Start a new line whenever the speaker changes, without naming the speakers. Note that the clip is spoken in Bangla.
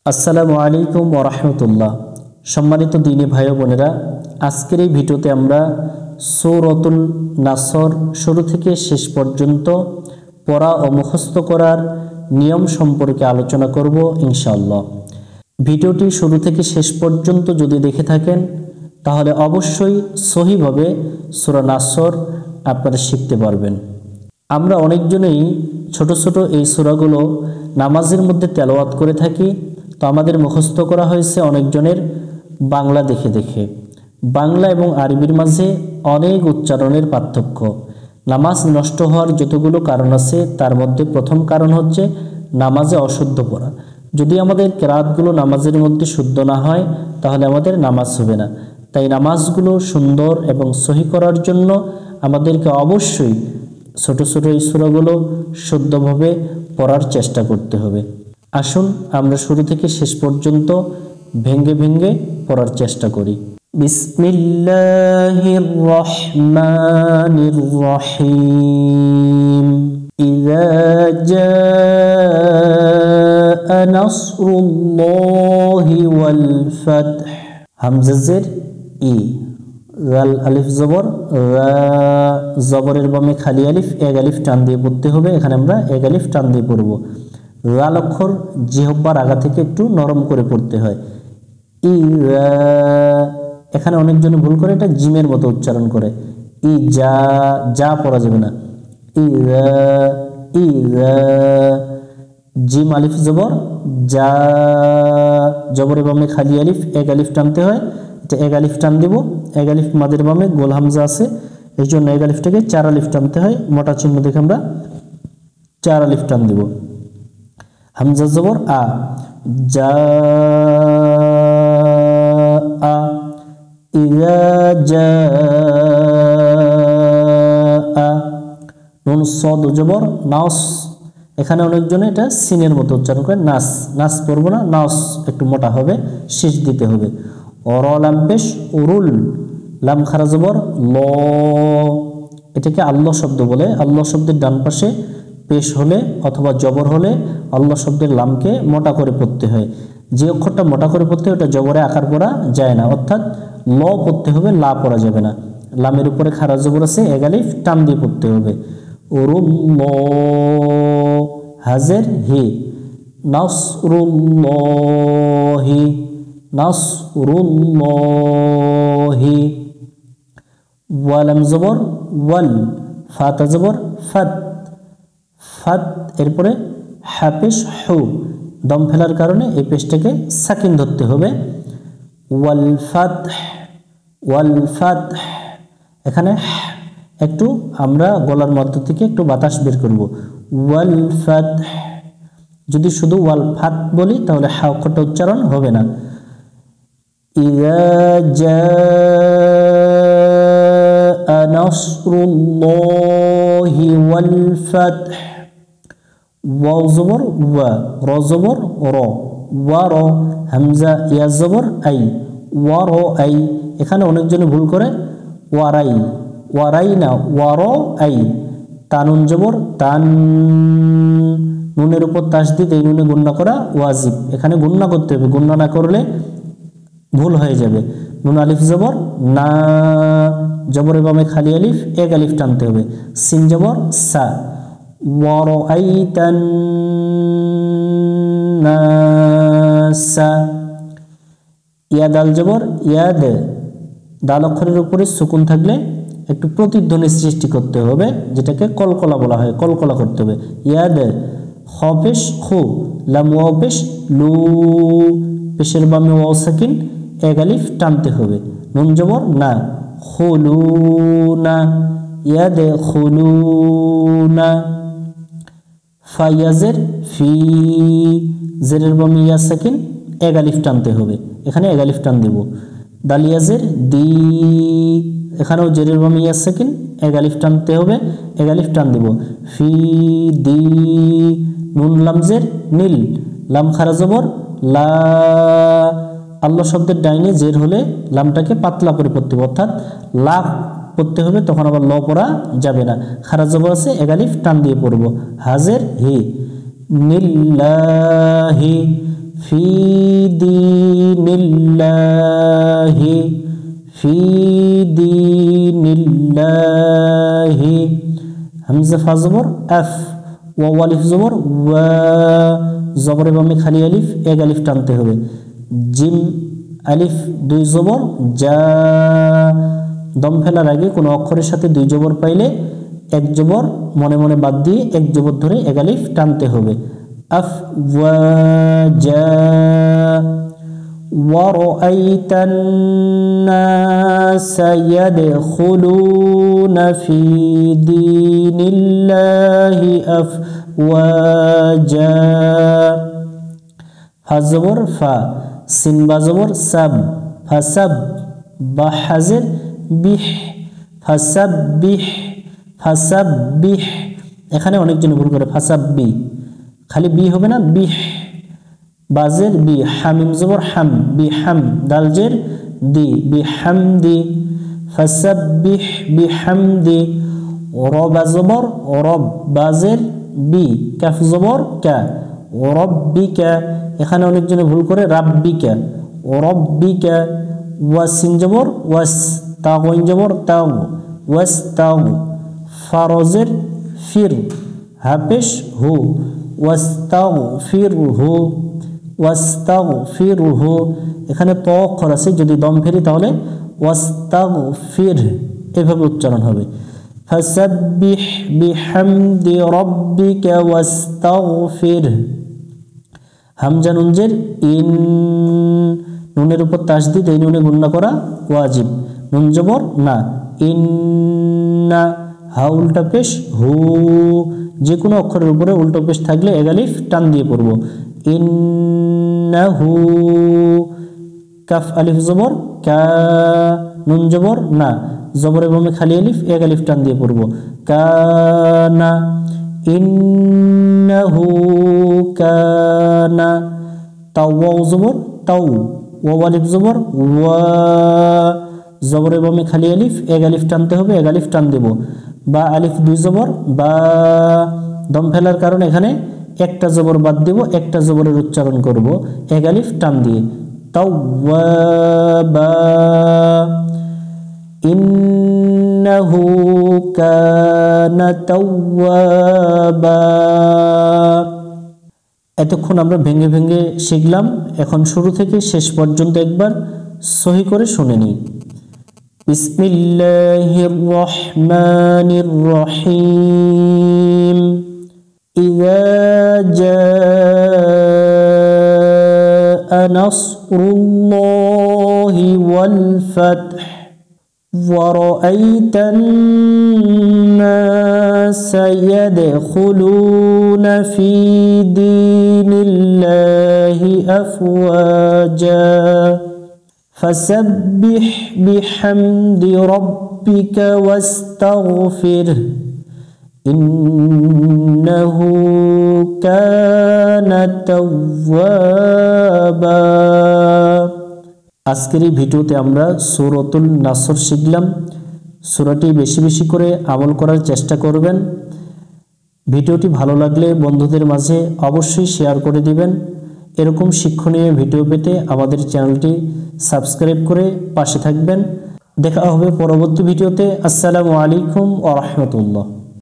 আসসালামু আলাইকুম ওয়া রাহমাতুল্লাহ। সম্মানিত দ্বীনী ভাই ও বোনেরা, আজকের এই ভিডিওতে আমরা সূরাতুন নাসর শুরু থেকে শেষ পর্যন্ত পড়া ও মুখস্থ করার নিয়ম সম্পর্কে আলোচনা করব ইনশাআল্লাহ। ভিডিওটি শুরু থেকে শেষ পর্যন্ত যদি দেখে থাকেন তাহলে অবশ্যই সহিভাবে সূরা নাসর আপনারা শিখতে পারবেন। আমরা অনেকজনেই ছোট ছোট এই সূরাগুলো নামাজের মধ্যে তেলাওয়াত করে থাকি। তো আমাদের মুখস্থ করা হয়েছে অনেকজনের বাংলা দেখে দেখে। বাংলা এবং আরবির মাঝে অনেক উচ্চারণের পার্থক্য। নামাজ নষ্ট হওয়ার যতগুলো কারণ আছে তার মধ্যে প্রথম কারণ হচ্ছে নামাজে অশুদ্ধ পড়া। যদি আমাদের কেরাতগুলো নামাজের মধ্যে শুদ্ধ না হয় তাহলে আমাদের নামাজ হবে না। তাই নামাজগুলো সুন্দর এবং সহি করার জন্য আমাদেরকে অবশ্যই ছোট ছোট এই সূরাগুলো শুদ্ধভাবে পড়ার চেষ্টা করতে হবে। আসুন আমরা শুরু থেকে শেষ পর্যন্ত ভেঙ্গে ভেঙ্গে পড়ার চেষ্টা করি। বিসমিল্লাহির রহমানির রহিম। ইযা জাআ নাসরুল্লাহি ওয়াল ফাতহ। হামজা জের ই, গাল আলিফ জবর রা, জবরের বামে খালি আলিফ, এক আলিফ টান দিয়ে পড়তে হবে। এখানে আমরা এক আলিফ টান দিয়ে পড়ব। লাল অক্ষর জিহ্বার আগা থেকে একটু নরম করে পড়তে হয়। ইরা, এখানে অনেকজন ভুল করে এটা জিমের মতো উচ্চারণ করে। ই যা, যা পড়া যাবে না। ইরা ইরা, জিম আলিফ জবর যা, জবরের বামে খালি আলিফ, এক আলিফ টানতে হয়। এটা এক আলিফ টান দিব। এক আলিফ মাদের বামে গোল হামজা আছে, এই জন্য এক আলিফটাকে চার আলিফ টানতে হয়। মোটা চিহ্ন দেখে আমরা চার আলিফ টান দিব। হামজা জবর আ, যা আ। ইযা জা আ। নুন সদ জবর নাস, এখানে অনেকজনে এটা সিনের মতো উচ্চারণ করে নাস। নাস পড়বো না, নাস একটু মোটা হবে, শেষ দিতে হবে। অর লাম পেশ উরুল, লাম খারা জবর ল, এটাকে আল্লাহ শব্দ বলে। আল্লাহ শব্দের ডান পাশে পেশ হলে অথবা জবর হলে আল্লাহ শব্দের লামকে মোটা করে পড়তে হয়। যে অক্ষরটা মোটা করে পড়তে হয় ওটা জবরে আকার পড়া যায় না, অর্থাৎ ল পড়তে হবে, লা পড়া যাবে না। লামের উপরে খারা জবর আছে, এক আলিফ টান দিয়ে পড়তে হবে। উরুল্লাহ, হাজের হি, নাসরুল্লাহি, নাসরুল্লাহি। ওয়ালাম জবর ওয়াল, ফাতা জবর ফাত, ফাত। এরপরে হাফেশ হু, দম ফেলার কারণে এই পেশটাকে সাকিন ধরতে হবে। ওয়াল ফাতহ, ওয়াল ফাতহ। এখানে একটু আমরা গলার মধ্য থেকে একটু বাতাস বের করব। ওয়াল ফাতহ। যদি শুধু ওয়াল ফাত বলি তাহলে হা অক্ষরটা উচ্চারণ হবে না। ইযা জাআ নাসরুল্লাহি ওয়াল ফাতহ। ওয়াও জবর ওয়া, র জবর র, ওয়া র। হামজা ইয়া জবর আই, ওয়া র আই। এখানে অনেকজনে ভুল করে ওয়ারাই, ওয়ারাই না, ওয়া র আই। তানুন জবর তান, নুনের উপর তাসদিদ, এই নুনে গুণনা করা ওয়াজিব। এখানে গুণনা করতে হবে, গুণনা না করলে ভুল হয়ে যাবে। নুন আলিফ জবর না, জবরের বামে খালি আলিফ, এক আলিফ টানতে হবে। সিন জবর সা, ওয়ারাআইতান নাসা। ইয়া দাল জবর ইয়াদ, দাল অক্ষরের উপরে সুকুন থাকলে একটু প্রতিধ্বনি সৃষ্টি করতে হবে, যেটাকে কলকলা বলা হয়, কলকলা করতে হবে। ইয়াদ, খ পেশ খু, লাম ওয়াও পেশ লু, পেশের বামে ওয়াও সাকিন, এক আলিফ টানতে হবে। নুন জবর না, খুলুনা, ইয়াদখুলুনা। ফায়াজের ফি, জেরের বামে ইয়া সাকিন, এক আলিফ টানতে হবে, এখানে এক আলিফ টান দেব। দালিয়াজের দি, এখানেও জেরের বামে ইয়া সাকিন, এক আলিফ টানতে হবে, এক আলিফ টান দেব। ফি দি। নুন লামজের নীল, লাম খারা জবর লা। আল্লাহ শব্দের ডাইনে জের হলে লামটাকে পাতলা করে পড়তে হবে, অর্থাৎ লা পড়তে হবে, তখন আবার ল পড়া যাবে না। খারা জবর আছে, এক আলিফ টান দিয়ে পড়ব। হাজের হি, নিল্লাহি। ফি দীনিল্লাহি ফি দীনিল্লাহি হামজা ফা জবর আফ ওয়া আলিফ জবর ওয়া জবরে বামে খালি আলিফ এক আলিফ টানতে হবে জিম আলিফ দুই জবর যা দম ফেলার আগে কোনো অক্ষরের সাথে দুই জবর পাইলে এক জবর মনে মনে বাদ দিয়ে এক জবর ধরে এক আলিফ টানতে হবে আফ ওয়া জা ورأيت الناس يدخلون في دين الله أفواجا فزبر فا سين بزبر سب فسب بحزر بح فسبح فسبح এখানে অনেকজন ভুল করে ফাসাব্বি খালি বি হবে না বিহ বাজের বি হামিম জবর হাম বিহাম দালজের দি বিহামদি ফাসাব্বিহ বিহামদি রব জবর রব বাজের বি কাফ জবর কা রব্বিকা এখানে অনেকজন ভুল করে রাব্বিকা রব্বিকা ওয়াসিন জবর ওয়াস তাগইন জবর তাগ ওয়াস তাগ ফারজের ফির হাপেশ হু ওয়াস্তাগফিরহু ওয়াস্তাগফিরহু এখানে ত অক্ষর আছে যদি দম ফেরি তাহলে ওয়াস্তাগফির এভাবে উচ্চারণ হবে ফাসাব্বিহ বিহামদি রাব্বিকা ওয়াস্তাগফির হামজা নুনজের ইন নুনের উপর তাসদিদ এই নুনে গুণনা করা ওয়াজিব নুন জবর না ইন্না হা উল্টা পেশ হু যে কোনো অক্ষরের উপরে উল্টো পেশ থাকলে এক আলিফ টান দিয়ে পড়ব ইন্নাহু কাফ আলিফ জবর কা নুন জবর না জবরে বামে খালি আলিফ এক আলিফ টান দিয়ে পড়ব কানা ইন্নাহু কানা তাও জবর তাও ওয়া আলিফ জবর ওয়া জবরে বামে খালি আলিফ এক আলিফ টানতে হবে এক আলিফ টান দেব বা আলিফ দুই জবর বা দম ফেলার কারণে এখানে একটা জবর বাদ দেব একটা জবরের উচ্চারণ করব এক আলিফ টান দিয়ে তাওয়াবা ইন্নাহু কানা তাওয়াবা এতক্ষণ আমরা ভেঙে ভেঙে শিখলাম এখন শুরু থেকে শেষ পর্যন্ত একবার সহি করে শুনে নিই বিসমিল্লাহির রহমানির রহিম ইযা জাআ নাসরুল্লাহি ওয়াল ফাতহ ورأيت الناس يدخلون في دين الله أفواجا فسبح بحمد ربك واستغفره إنه كان توابا আজকের এই ভিডিওতে আমরা সূরাতুল নাসর শিখলাম সূরাটি বেশি বেশি করে আমল করার চেষ্টা করবেন ভিডিওটি ভালো লাগলে বন্ধুদের মাঝে অবশ্যই শেয়ার করে দিবেন এরকম শিক্ষণীয় ভিডিও পেতে আমাদের চ্যানেলটি সাবস্ক্রাইব করে পাশে থাকবেন দেখা হবে পরবর্তী ভিডিওতে আসসালামু আলাইকুম ওয়া রাহমাতুল্লাহ